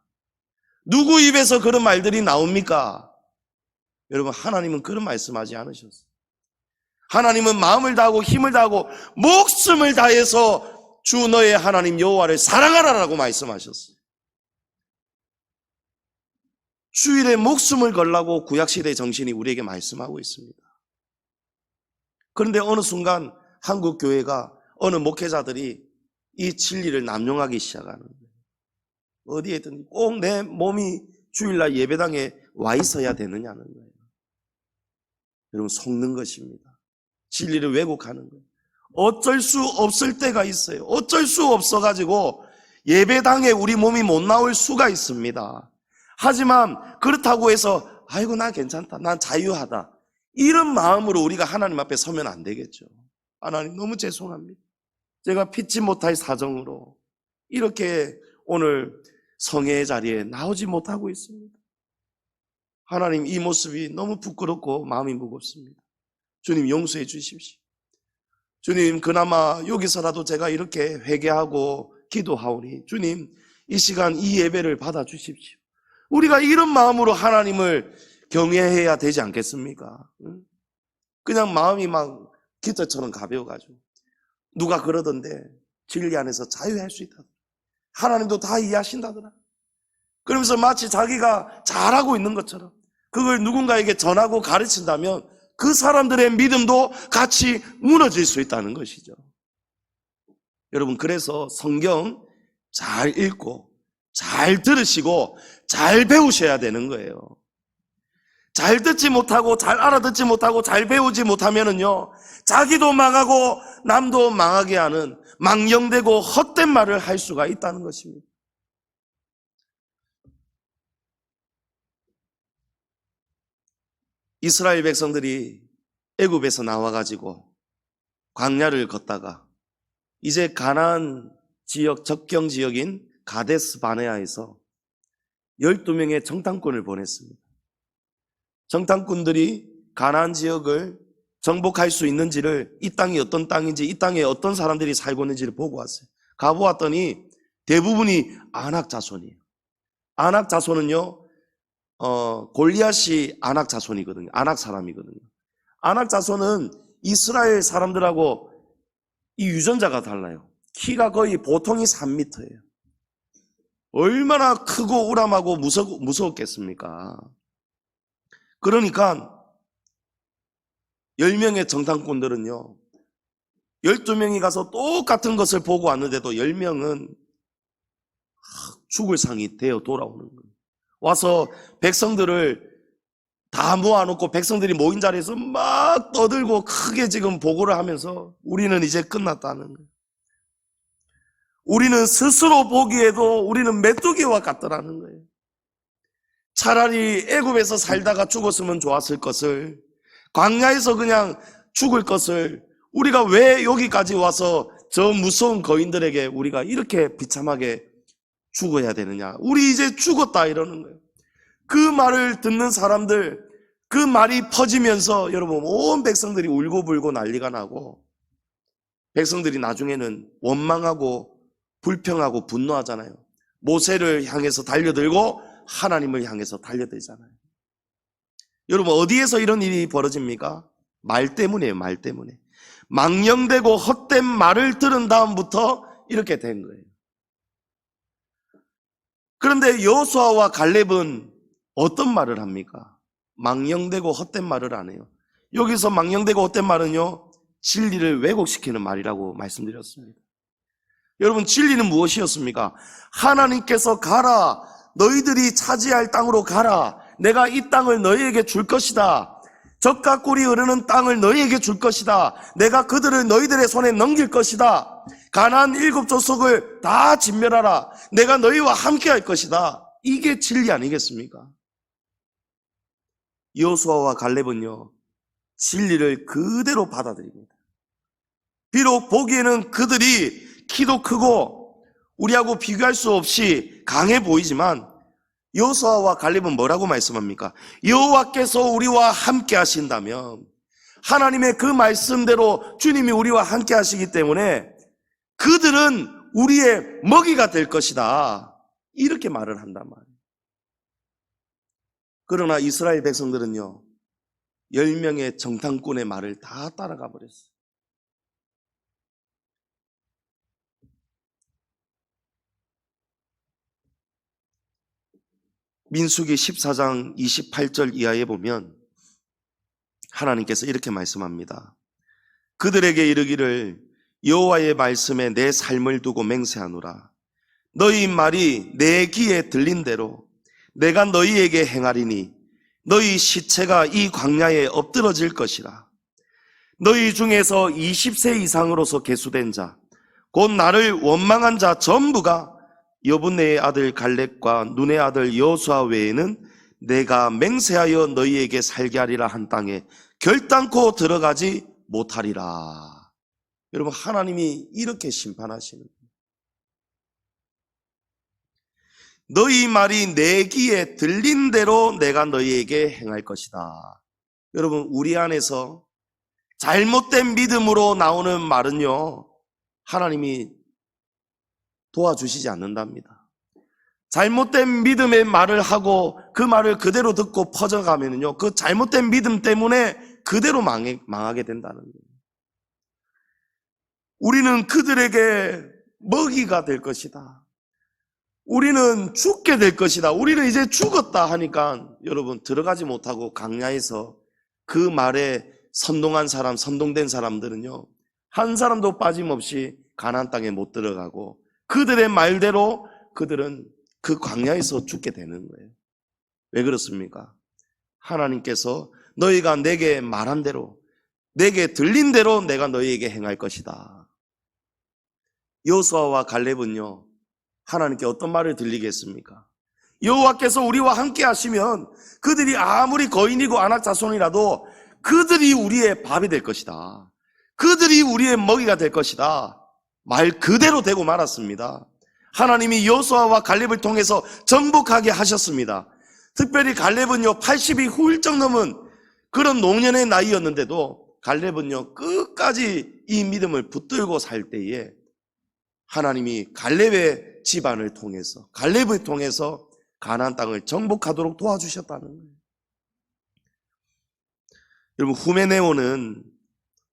누구 입에서 그런 말들이 나옵니까? 여러분, 하나님은 그런 말씀하지 않으셨어요. 하나님은 마음을 다하고 힘을 다하고 목숨을 다해서 주 너의 하나님 여호와를 사랑하라라고 말씀하셨어요. 주일에 목숨을 걸라고 구약시대의 정신이 우리에게 말씀하고 있습니다. 그런데 어느 순간 한국 교회가, 어느 목회자들이 이 진리를 남용하기 시작하는 거예요. 어디에든 꼭 내 몸이 주일날 예배당에 와 있어야 되느냐는 거예요. 여러분, 속는 것입니다. 진리를 왜곡하는 거예요. 어쩔 수 없을 때가 있어요. 어쩔 수 없어가지고 예배당에 우리 몸이 못 나올 수가 있습니다. 하지만 그렇다고 해서 아이고 나 괜찮다, 난 자유하다, 이런 마음으로 우리가 하나님 앞에 서면 안 되겠죠. 하나님 너무 죄송합니다. 제가 피치 못할 사정으로 이렇게 오늘 성회의 자리에 나오지 못하고 있습니다. 하나님, 이 모습이 너무 부끄럽고 마음이 무겁습니다. 주님, 용서해 주십시오. 주님, 그나마 여기서라도 제가 이렇게 회개하고 기도하오니 주님, 이 시간 이 예배를 받아 주십시오. 우리가 이런 마음으로 하나님을 경외해야 되지 않겠습니까? 그냥 마음이 막 기저처럼 가벼워가지고 누가 그러던데 진리 안에서 자유할 수 있다. 하나님도 다 이해하신다더라. 그러면서 마치 자기가 잘하고 있는 것처럼 그걸 누군가에게 전하고 가르친다면 그 사람들의 믿음도 같이 무너질 수 있다는 것이죠. 여러분, 그래서 성경 잘 읽고 잘 들으시고 잘 배우셔야 되는 거예요. 잘 듣지 못하고 잘 알아듣지 못하고 잘 배우지 못하면은요, 자기도 망하고 남도 망하게 하는 망령되고 헛된 말을 할 수가 있다는 것입니다. 이스라엘 백성들이 애굽에서 나와가지고 광야를 걷다가 이제 가나안 지역, 접경 지역인 가데스 바네아에서 12명의 정탐꾼을 보냈습니다. 정탐꾼들이 가나안 지역을 정복할 수 있는지를, 이 땅이 어떤 땅인지, 이 땅에 어떤 사람들이 살고 있는지를 보고 왔어요. 가보았더니 대부분이 아낙 자손이에요. 아낙 자손은요, 골리앗이 아낙 자손이거든요. 아낙 사람이거든요. 아낙 자손은 이스라엘 사람들하고 이 유전자가 달라요. 키가 거의 보통이 3m예요. 얼마나 크고 우람하고 무서웠겠습니까? 그러니까 10명의 정탐꾼들은요, 12명이 가서 똑같은 것을 보고 왔는데도 10명은 죽을 상이 되어 돌아오는 거예요. 와서 백성들을 다 모아놓고 백성들이 모인 자리에서 막 떠들고 크게 지금 보고를 하면서 우리는 이제 끝났다는 거예요. 우리는 스스로 보기에도 우리는 메뚜기와 같더라는 거예요. 차라리 애굽에서 살다가 죽었으면 좋았을 것을, 광야에서 그냥 죽을 것을 우리가 왜 여기까지 와서 저 무서운 거인들에게 우리가 이렇게 비참하게 죽어야 되느냐. 우리 이제 죽었다 이러는 거예요. 그 말을 듣는 사람들, 그 말이 퍼지면서 여러분 온 백성들이 울고불고 난리가 나고, 백성들이 나중에는 원망하고 불평하고 분노하잖아요. 모세를 향해서 달려들고 하나님을 향해서 달려들잖아요. 여러분, 어디에서 이런 일이 벌어집니까? 말 때문이에요. 말 때문에. 망령되고 헛된 말을 들은 다음부터 이렇게 된 거예요. 그런데 여호수아와 갈렙은 어떤 말을 합니까? 망령되고 헛된 말을 안 해요. 여기서 망령되고 헛된 말은요, 진리를 왜곡시키는 말이라고 말씀드렸습니다. 여러분, 진리는 무엇이었습니까? 하나님께서 가라, 너희들이 차지할 땅으로 가라, 내가 이 땅을 너희에게 줄 것이다, 젖과 꿀이 흐르는 땅을 너희에게 줄 것이다, 내가 그들을 너희들의 손에 넘길 것이다, 가나안 7족속을 다 진멸하라, 내가 너희와 함께 할 것이다. 이게 진리 아니겠습니까? 여호수아와 갈렙은요, 진리를 그대로 받아들입니다. 비록 보기에는 그들이 키도 크고 우리하고 비교할 수 없이 강해 보이지만 여호수아와 갈렙은 뭐라고 말씀합니까? 여호와께서 우리와 함께 하신다면, 하나님의 그 말씀대로 주님이 우리와 함께 하시기 때문에 그들은 우리의 먹이가 될 것이다, 이렇게 말을 한단 말이에요. 그러나 이스라엘 백성들은요, 10명의 정탐꾼의 말을 다 따라가 버렸어요. 민수기 14장 28절 이하에 보면 하나님께서 이렇게 말씀합니다. 그들에게 이르기를 여호와의 말씀에 내 삶을 두고 맹세하노라. 너희 말이 내 귀에 들린 대로 내가 너희에게 행하리니 너희 시체가 이 광야에 엎드러질 것이라. 너희 중에서 20세 이상으로서 계수된 자, 곧 나를 원망한 자 전부가 여분네의 아들 갈렙과 눈의 아들 여호수아 외에는 내가 맹세하여 너희에게 살게 하리라 한 땅에 결단코 들어가지 못하리라. 여러분, 하나님이 이렇게 심판하시는 거예요. 너희 말이 내 귀에 들린 대로 내가 너희에게 행할 것이다. 여러분, 우리 안에서 잘못된 믿음으로 나오는 말은요, 하나님이 도와주시지 않는답니다. 잘못된 믿음의 말을 하고 그 말을 그대로 듣고 퍼져가면요, 그 잘못된 믿음 때문에 그대로 망하게 된다는 거예요. 우리는 그들에게 먹이가 될 것이다, 우리는 죽게 될 것이다, 우리는 이제 죽었다 하니까 여러분, 들어가지 못하고 강야에서 그 말에 선동된 사람들은요, 한 사람도 빠짐없이 가나안 땅에 못 들어가고 그들의 말대로 그들은 그 광야에서 죽게 되는 거예요. 왜 그렇습니까? 하나님께서 너희가 내게 말한 대로, 내게 들린 대로 내가 너희에게 행할 것이다. 여호수아와 갈렙은요, 하나님께 어떤 말을 들리겠습니까? 여호와께서 우리와 함께 하시면 그들이 아무리 거인이고 아낙 자손이라도 그들이 우리의 밥이 될 것이다, 그들이 우리의 먹이가 될 것이다. 말 그대로 되고 말았습니다. 하나님이 여호수아와 갈렙을 통해서 정복하게 하셨습니다. 특별히 갈렙은요, 80이 훌쩍 넘은 그런 노년의 나이였는데도 갈렙은요, 끝까지 이 믿음을 붙들고 살 때에 하나님이 갈렙의 집안을 통해서, 갈렙을 통해서 가나안 땅을 정복하도록 도와주셨다는 거예요. 여러분,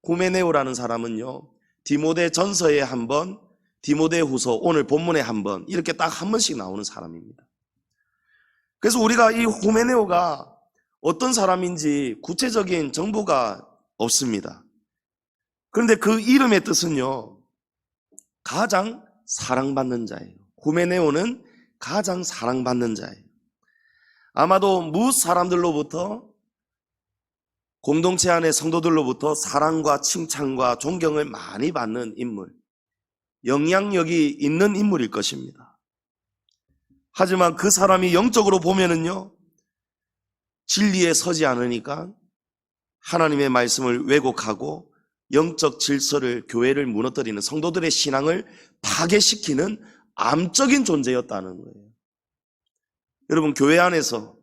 후메네오라는 사람은요, 디모데 전서에 한 번, 디모데 후서, 오늘 본문에 한 번, 이렇게 딱 한 번씩 나오는 사람입니다. 그래서 우리가 이 후메네오가 어떤 사람인지 구체적인 정보가 없습니다. 그런데 그 이름의 뜻은요, 가장 사랑받는 자예요. 후메네오는 가장 사랑받는 자예요. 아마도 무 사람들로부터, 공동체 안의 성도들로부터 사랑과 칭찬과 존경을 많이 받는 인물, 영향력이 있는 인물일 것입니다. 하지만 그 사람이 영적으로 보면은요, 진리에 서지 않으니까 하나님의 말씀을 왜곡하고 영적 질서를, 교회를 무너뜨리는, 성도들의 신앙을 파괴시키는 암적인 존재였다는 거예요. 여러분, 교회 안에서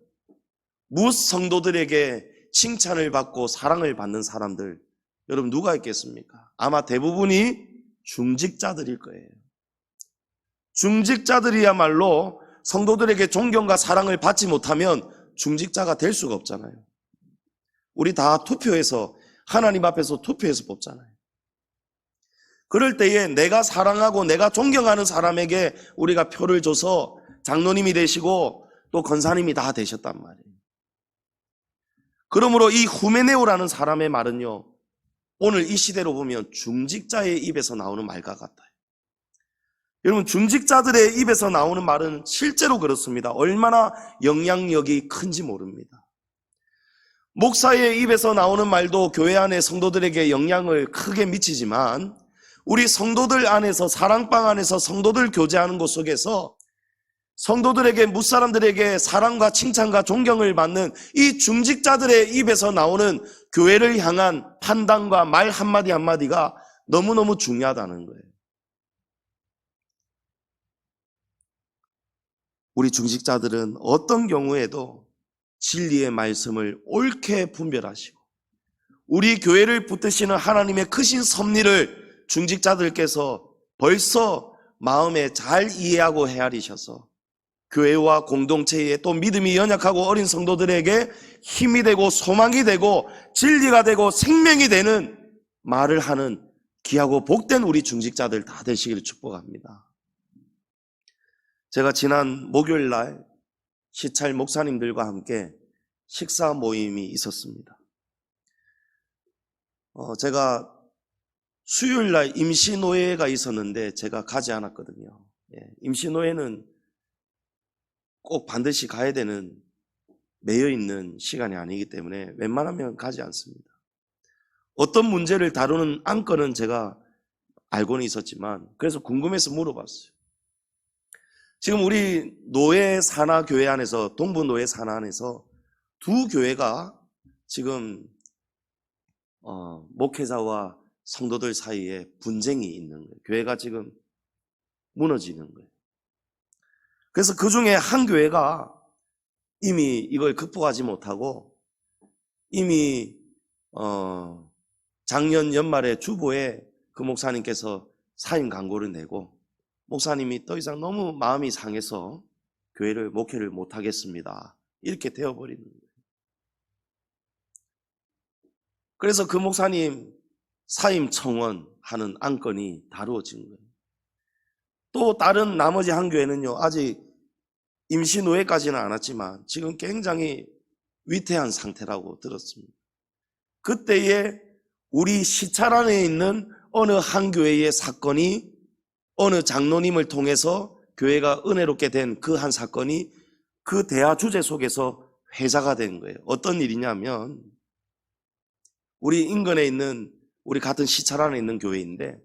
무 성도들에게 칭찬을 받고 사랑을 받는 사람들, 여러분 누가 있겠습니까? 아마 대부분이 중직자들일 거예요. 중직자들이야말로 성도들에게 존경과 사랑을 받지 못하면 중직자가 될 수가 없잖아요. 우리 다 투표해서 하나님 앞에서 투표해서 뽑잖아요. 그럴 때에 내가 사랑하고 내가 존경하는 사람에게 우리가 표를 줘서 장로님이 되시고 또 권사님이 다 되셨단 말이에요. 그러므로 이 후메네오라는 사람의 말은요, 오늘 이 시대로 보면 중직자의 입에서 나오는 말과 같아요. 여러분, 중직자들의 입에서 나오는 말은 실제로 그렇습니다. 얼마나 영향력이 큰지 모릅니다. 목사의 입에서 나오는 말도 교회 안의 성도들에게 영향을 크게 미치지만 우리 성도들 안에서, 사랑방 안에서 성도들 교제하는 곳 속에서 성도들에게, 뭇사람들에게 사랑과 칭찬과 존경을 받는 이 중직자들의 입에서 나오는 교회를 향한 판단과 말 한마디 한마디가 너무너무 중요하다는 거예요. 우리 중직자들은 어떤 경우에도 진리의 말씀을 옳게 분별하시고 우리 교회를 붙드시는 하나님의 크신 섭리를 중직자들께서 벌써 마음에 잘 이해하고 헤아리셔서 교회와 공동체에 또 믿음이 연약하고 어린 성도들에게 힘이 되고 소망이 되고 진리가 되고 생명이 되는 말을 하는 귀하고 복된 우리 중직자들 다 되시기를 축복합니다. 제가 지난 목요일 날 시찰 목사님들과 함께 식사 모임이 있었습니다. 제가 수요일 날 임시노예가 있었는데 제가 가지 않았거든요. 임시노예는 꼭 반드시 가야 되는 매여 있는 시간이 아니기 때문에 웬만하면 가지 않습니다. 어떤 문제를 다루는 안건은 제가 알고는 있었지만 그래서 궁금해서 물어봤어요. 지금 우리 노예 산하 교회 안에서, 동부 노예 산하 안에서 두 교회가 지금 목회자와 성도들 사이에 분쟁이 있는 거예요. 교회가 지금 무너지는 거예요. 그래서 그 중에 한 교회가 이미 이걸 극복하지 못하고 이미 작년 연말에 주보에 그 목사님께서 사임 강고를 내고 목사님이 더 이상 너무 마음이 상해서 교회를 목회를 못하겠습니다. 이렇게 되어버리는 거예요. 그래서 그 목사님 사임 청원하는 안건이 다루어진 거예요. 또 다른 나머지 한 교회는요, 아직 임시노예까지는 않았지만 지금 굉장히 위태한 상태라고 들었습니다. 그때에 우리 시찰 안에 있는 어느 한 교회의 사건이 어느 장로님을 통해서 교회가 은혜롭게 된 그 한 사건이 그 대화 주제 속에서 회자가 된 거예요. 어떤 일이냐면 우리 인근에 있는 우리 같은 시찰 안에 있는 교회인데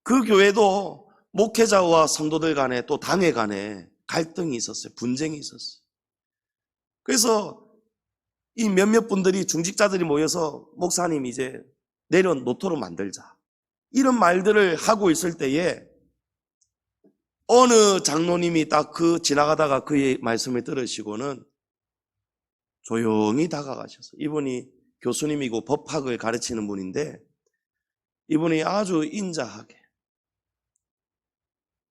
그 교회도 목회자와 성도들 간에 또 당회 간에 갈등이 있었어요. 분쟁이 있었어요. 그래서 이 몇몇 분들이 중직자들이 모여서 목사님 이제 내려놓도록 만들자 이런 말들을 하고 있을 때에 어느 장로님이 딱 지나가다가 그의 말씀을 들으시고는 조용히 다가가셔서 이분이 교수님이고 법학을 가르치는 분인데 이분이 아주 인자하게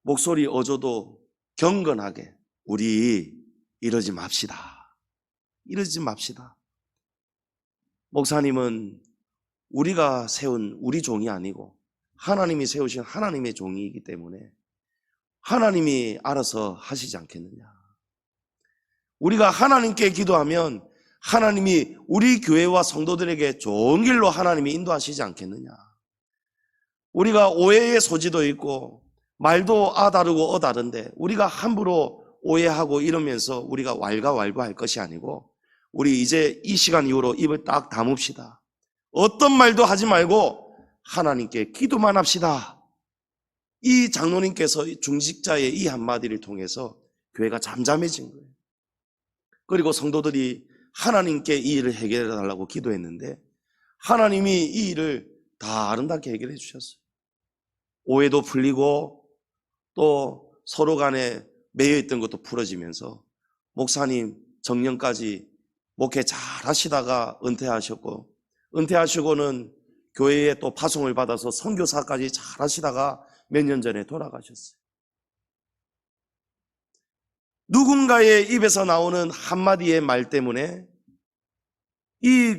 목소리 어조도 경건하게 우리 이러지 맙시다. 이러지 맙시다. 목사님은 우리가 세운 우리 종이 아니고 하나님이 세우신 하나님의 종이기 때문에 하나님이 알아서 하시지 않겠느냐. 우리가 하나님께 기도하면 하나님이 우리 교회와 성도들에게 좋은 길로 하나님이 인도하시지 않겠느냐. 우리가 오해의 소지도 있고 말도 아 다르고 어 다른데 우리가 함부로 오해하고 이러면서 우리가 왈가왈부할 것이 아니고 우리 이제 이 시간 이후로 입을 딱 다뭅시다. 어떤 말도 하지 말고 하나님께 기도만 합시다. 이 장로님께서 중직자의 이 한마디를 통해서 교회가 잠잠해진 거예요. 그리고 성도들이 하나님께 이 일을 해결해 달라고 기도했는데 하나님이 이 일을 다 아름답게 해결해 주셨어요. 오해도 풀리고 또 서로 간에 매여있던 것도 풀어지면서 목사님 정년까지 목회 잘 하시다가 은퇴하셨고 은퇴하시고는 교회에 또 파송을 받아서 선교사까지 잘 하시다가 몇 년 전에 돌아가셨어요. 누군가의 입에서 나오는 한마디의 말 때문에 이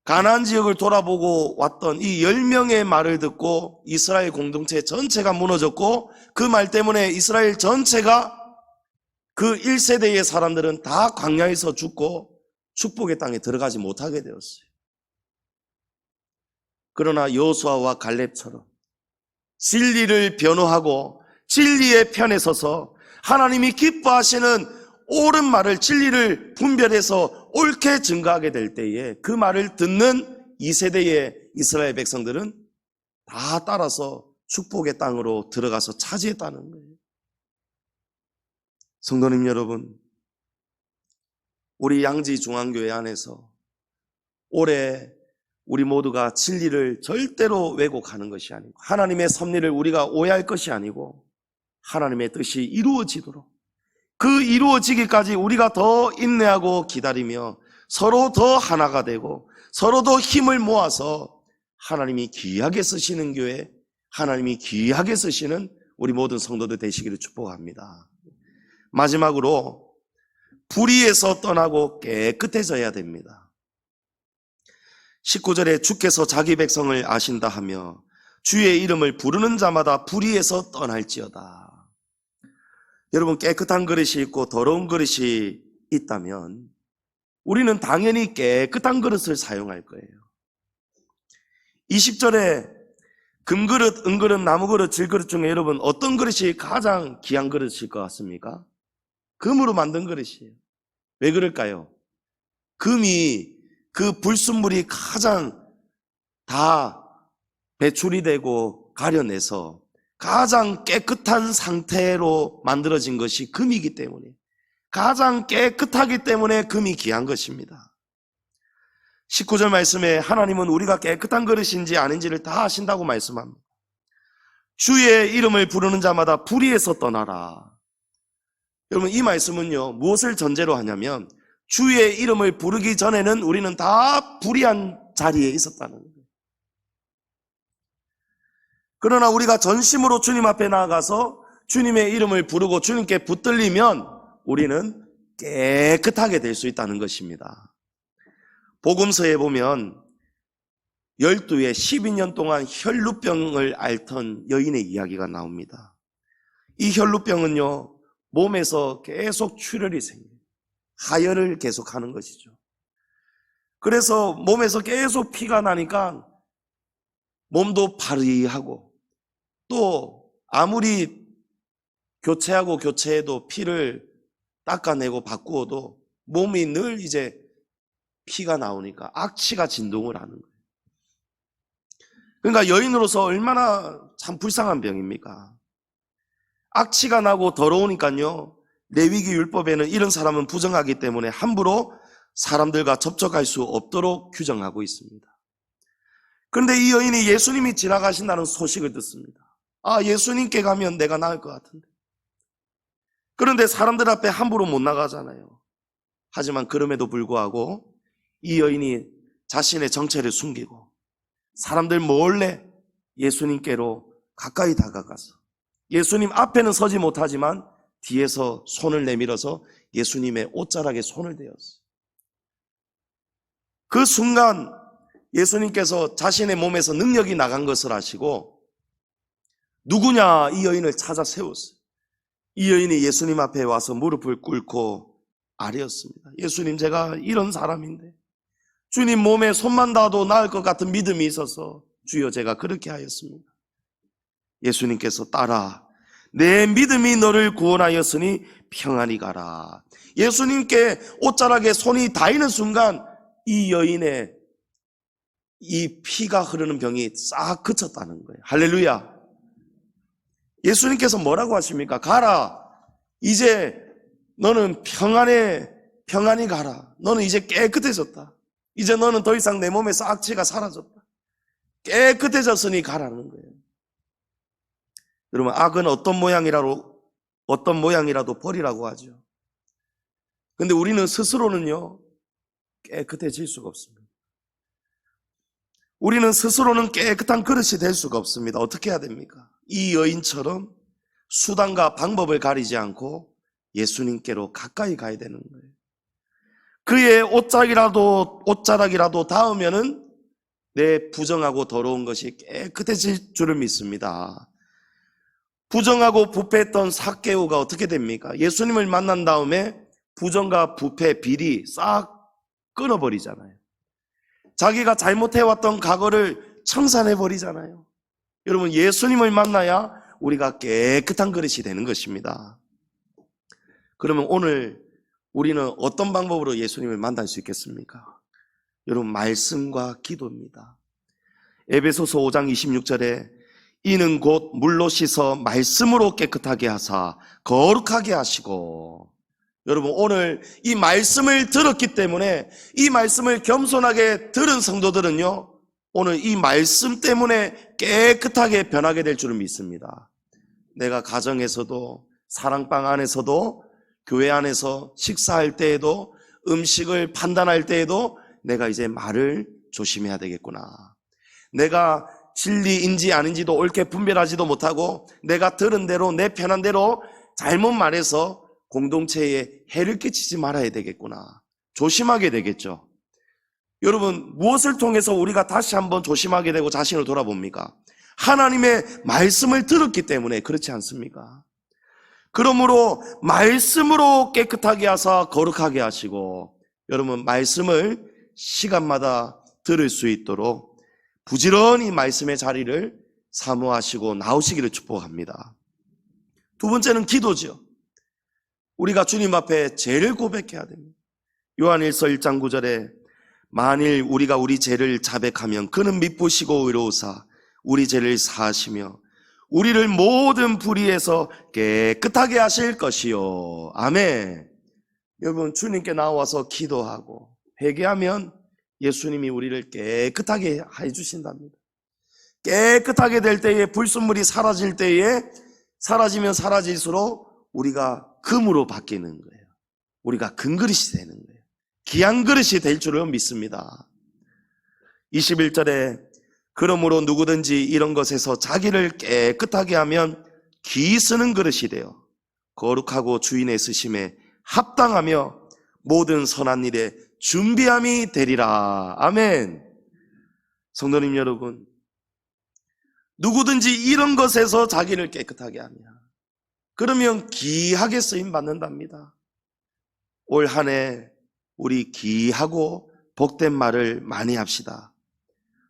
가나안 지역을 돌아보고 왔던 이 10명의 말을 듣고 이스라엘 공동체 전체가 무너졌고, 그 말 때문에 이스라엘 전체가, 그 1세대의 사람들은 다 광야에서 죽고 축복의 땅에 들어가지 못하게 되었어요. 그러나 여호수아와 갈렙처럼 진리를 변호하고 진리의 편에 서서 하나님이 기뻐하시는 옳은 말을, 진리를 분별해서 옳게 증거하게 될 때에 그 말을 듣는 2세대의 이스라엘 백성들은 다 따라서 축복의 땅으로 들어가서 차지했다는 거예요. 성도님 여러분, 우리 양지중앙교회 안에서 올해 우리 모두가 진리를 절대로 왜곡하는 것이 아니고, 하나님의 섭리를 우리가 오해할 것이 아니고, 하나님의 뜻이 이루어지도록, 그 이루어지기까지 우리가 더 인내하고 기다리며 서로 더 하나가 되고 서로 더 힘을 모아서 하나님이 귀하게 쓰시는 교회, 하나님이 귀하게 쓰시는 우리 모든 성도들 되시기를 축복합니다. 마지막으로 불의에서 떠나고 깨끗해져야 됩니다. 19절에 주께서 자기 백성을 아신다 하며 주의 이름을 부르는 자마다 불의에서 떠날지어다. 여러분, 깨끗한 그릇이 있고 더러운 그릇이 있다면 우리는 당연히 깨끗한 그릇을 사용할 거예요. 20절에 금그릇, 은그릇, 나무그릇, 질그릇 중에 여러분 어떤 그릇이 가장 귀한 그릇일 것 같습니까? 금으로 만든 그릇이에요. 왜 그럴까요? 금이 그 불순물이 가장 다 배출이 되고 가려내서 가장 깨끗한 상태로 만들어진 것이 금이기 때문에, 가장 깨끗하기 때문에 금이 귀한 것입니다. 19절 말씀에 하나님은 우리가 깨끗한 그릇인지 아닌지를 다 아신다고 말씀합니다. 주의 이름을 부르는 자마다 불의에서 떠나라. 여러분, 이 말씀은요, 무엇을 전제로 하냐면 주의 이름을 부르기 전에는 우리는 다 불의한 자리에 있었다는 거예요. 그러나 우리가 전심으로 주님 앞에 나아가서 주님의 이름을 부르고 주님께 붙들리면 우리는 깨끗하게 될 수 있다는 것입니다. 복음서에 보면 12에 12년 동안 혈루병을 앓던 여인의 이야기가 나옵니다. 이 혈루병은요, 몸에서 계속 출혈이 생겨요. 하혈을 계속하는 것이죠. 그래서 몸에서 계속 피가 나니까 몸도 파리하고, 또 아무리 교체하고 교체해도 피를 닦아내고 바꾸어도 몸이 늘 이제 피가 나오니까 악취가 진동을 하는 거예요. 그러니까 여인으로서 얼마나 참 불쌍한 병입니까? 악취가 나고 더러우니까요, 레위기 율법에는 이런 사람은 부정하기 때문에 함부로 사람들과 접촉할 수 없도록 규정하고 있습니다. 그런데 이 여인이 예수님이 지나가신다는 소식을 듣습니다. 아, 예수님께 가면 내가 나을 것 같은데. 그런데 사람들 앞에 함부로 못 나가잖아요. 하지만 그럼에도 불구하고 이 여인이 자신의 정체를 숨기고 사람들 몰래 예수님께로 가까이 다가가서, 예수님 앞에는 서지 못하지만 뒤에서 손을 내밀어서 예수님의 옷자락에 손을 대었어요. 그 순간 예수님께서 자신의 몸에서 능력이 나간 것을 아시고 누구냐, 이 여인을 찾아 세웠어요. 이 여인이 예수님 앞에 와서 무릎을 꿇고 아뢰었습니다. 예수님, 제가 이런 사람인데 주님 몸에 손만 닿아도 나을 것 같은 믿음이 있어서 주여 제가 그렇게 하였습니다. 예수님께서 따라, 내 믿음이 너를 구원하였으니 평안히 가라. 예수님께 옷자락에 손이 닿이는 순간 이 여인의 이 피가 흐르는 병이 싹 그쳤다는 거예요. 할렐루야. 예수님께서 뭐라고 하십니까? 가라. 이제 너는 평안히 가라. 너는 이제 깨끗해졌다. 이제 너는 더 이상 내 몸에서 악취가 사라졌다. 깨끗해졌으니 가라는 거예요. 여러분, 악은 어떤 모양이라도 버리라고 하죠. 근데 우리는 스스로는요, 깨끗해질 수가 없습니다. 우리는 스스로는 깨끗한 그릇이 될 수가 없습니다. 어떻게 해야 됩니까? 이 여인처럼 수단과 방법을 가리지 않고 예수님께로 가까이 가야 되는 거예요. 그의 옷자락이라도 닿으면은 내 부정하고 더러운 것이 깨끗해질 줄을 믿습니다. 부정하고 부패했던 삭개오가 어떻게 됩니까? 예수님을 만난 다음에 부정과 부패, 비리 싹 끊어버리잖아요. 자기가 잘못해왔던 과거를 청산해버리잖아요. 여러분, 예수님을 만나야 우리가 깨끗한 그릇이 되는 것입니다. 그러면 오늘 우리는 어떤 방법으로 예수님을 만날 수 있겠습니까? 여러분, 말씀과 기도입니다. 에베소서 5장 26절에 이는 곧 물로 씻어 말씀으로 깨끗하게 하사 거룩하게 하시고, 여러분, 오늘 이 말씀을 들었기 때문에, 이 말씀을 겸손하게 들은 성도들은요, 오늘 이 말씀 때문에 깨끗하게 변하게 될 줄을 믿습니다. 내가 가정에서도, 사랑방 안에서도, 교회 안에서 식사할 때에도, 음식을 판단할 때에도 내가 이제 말을 조심해야 되겠구나. 내가 진리인지 아닌지도 옳게 분별하지도 못하고 내가 들은 대로 내 편한 대로 잘못 말해서 공동체에 해를 끼치지 말아야 되겠구나. 조심하게 되겠죠. 여러분, 무엇을 통해서 우리가 다시 한번 조심하게 되고 자신을 돌아봅니까? 하나님의 말씀을 들었기 때문에 그렇지 않습니까? 그러므로 말씀으로 깨끗하게 하사 거룩하게 하시고, 여러분, 말씀을 시간마다 들을 수 있도록 부지런히 말씀의 자리를 사모하시고 나오시기를 축복합니다. 두 번째는 기도죠. 우리가 주님 앞에 죄를 고백해야 됩니다. 요한일서 1장 9절에 만일 우리가 우리 죄를 자백하면 그는 미쁘시고 의로우사 우리 죄를 사하시며 우리를 모든 불의에서 깨끗하게 하실 것이요. 아멘. 여러분, 주님께 나와서 기도하고 회개하면 예수님이 우리를 깨끗하게 해주신답니다. 깨끗하게 될 때에, 불순물이 사라질 때에, 사라지면 사라질수록 우리가 금으로 바뀌는 거예요. 우리가 금그릇이 되는 거예요. 귀한 그릇이 될 줄을 믿습니다. 21절에 그러므로 누구든지 이런 것에서 자기를 깨끗하게 하면 기 쓰는 그릇이 되어 거룩하고 주인의 쓰심에 합당하며 모든 선한 일에 준비함이 되리라. 아멘. 성도님 여러분, 누구든지 이런 것에서 자기를 깨끗하게 하며 그러면 귀하게 쓰임 받는답니다. 올 한 해 우리 귀하고 복된 말을 많이 합시다.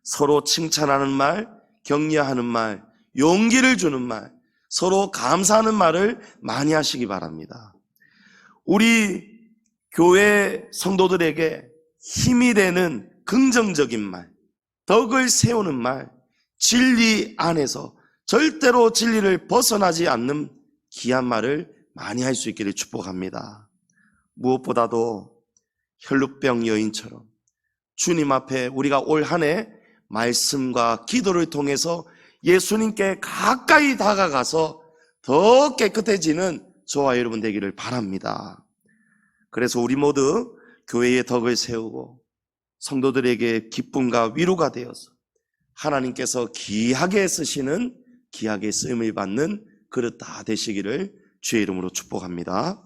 서로 칭찬하는 말, 격려하는 말, 용기를 주는 말, 서로 감사하는 말을 많이 하시기 바랍니다. 우리 교회 성도들에게 힘이 되는 긍정적인 말, 덕을 세우는 말, 진리 안에서 절대로 진리를 벗어나지 않는 귀한 말을 많이 할 수 있기를 축복합니다. 무엇보다도 혈루병 여인처럼 주님 앞에 우리가 올 한 해 말씀과 기도를 통해서 예수님께 가까이 다가가서 더 깨끗해지는 저와 여러분 되기를 바랍니다. 그래서 우리 모두 교회의 덕을 세우고 성도들에게 기쁨과 위로가 되어서 하나님께서 귀하게 쓰시는, 귀하게 쓰임을 받는 그릇 다 되시기를 주의 이름으로 축복합니다.